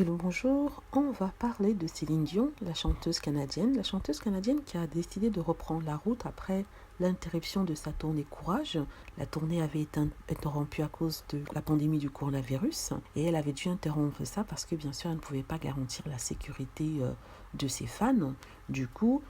Hello, bonjour. On va parler de Céline Dion, la chanteuse canadienne. La chanteuse canadienne qui a décidé de reprendre la route après l'interruption de sa tournée Courage. La tournée avait été interrompue à cause de la pandémie du coronavirus et elle avait dû interrompre ça parce que bien sûr elle ne pouvait pas garantir la sécurité de ses fans. Du coup,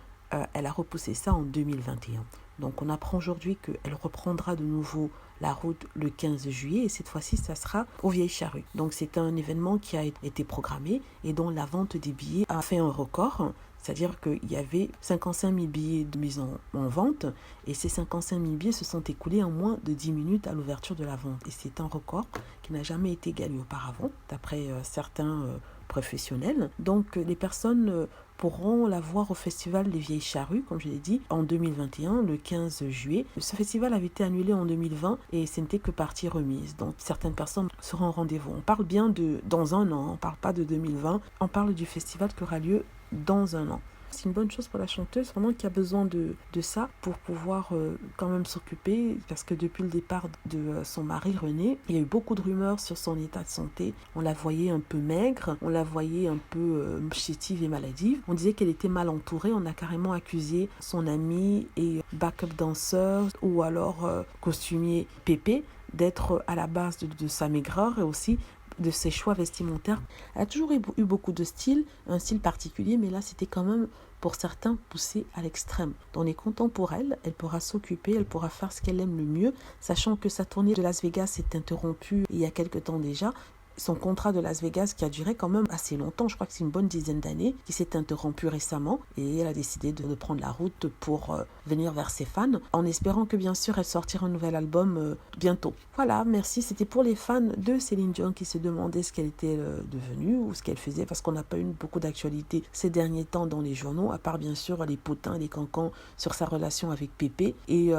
elle a repoussé ça en 2021. Donc on apprend aujourd'hui qu'elle reprendra de nouveau la route le 15 juillet et cette fois-ci ça sera aux Vieilles Charrues. Donc c'est un événement qui a été programmé et dont la vente des billets a fait un record. C'est-à-dire qu'il y avait 55 000 billets de mise en vente et ces 55 000 billets se sont écoulés en moins de 10 minutes à l'ouverture de la vente. Et c'est un record qui n'a jamais été gagné auparavant, d'après certains professionnels. Donc les personnes pourront la voir au Festival des Vieilles Charrues, comme je l'ai dit, en 2021, le 15 juillet. Ce festival avait été annulé en 2020 et ce n'était que partie remise. Donc certaines personnes seront au rendez-vous. On parle bien de dans un an, on ne parle pas de 2020, on parle du festival qui aura lieu dans un an. C'est une bonne chose pour la chanteuse, vraiment qui a besoin de ça pour pouvoir quand même s'occuper, parce que depuis le départ de son mari René, il y a eu beaucoup de rumeurs sur son état de santé. On la voyait un peu maigre, on la voyait un peu chétive et maladive. On disait qu'elle était mal entourée, on a carrément accusé son ami et backup danseur ou alors costumier Pépé d'être à la base de sa maigreur et aussi de ses choix vestimentaires. Elle a toujours eu beaucoup de style, un style particulier, mais là c'était quand même pour certains poussé à l'extrême. Donc on est content pour elle, elle pourra s'occuper, elle pourra faire ce qu'elle aime le mieux, sachant que sa tournée de Las Vegas s'est interrompue il y a quelque temps déjà. Son contrat de Las Vegas qui a duré quand même assez longtemps, je crois que c'est une bonne dizaine d'années, qui s'est interrompu récemment et elle a décidé de prendre la route pour venir vers ses fans en espérant que bien sûr elle sortira un nouvel album bientôt. Voilà, merci, c'était pour les fans de Céline Dion qui se demandaient ce qu'elle était devenue ou ce qu'elle faisait parce qu'on n'a pas eu beaucoup d'actualité ces derniers temps dans les journaux, à part bien sûr les potins et les cancans sur sa relation avec Pépé et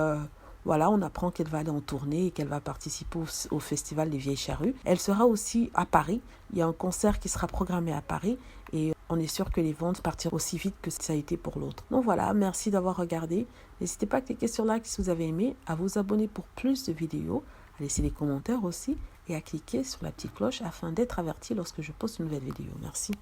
voilà, on apprend qu'elle va aller en tournée et qu'elle va participer au Festival des Vieilles Charrues. Elle sera aussi à Paris. Il y a un concert qui sera programmé à Paris et on est sûr que les ventes partiront aussi vite que ça a été pour l'autre. Donc voilà, merci d'avoir regardé. N'hésitez pas à cliquer sur like si vous avez aimé, à vous abonner pour plus de vidéos, à laisser des commentaires aussi et à cliquer sur la petite cloche afin d'être averti lorsque je poste une nouvelle vidéo. Merci.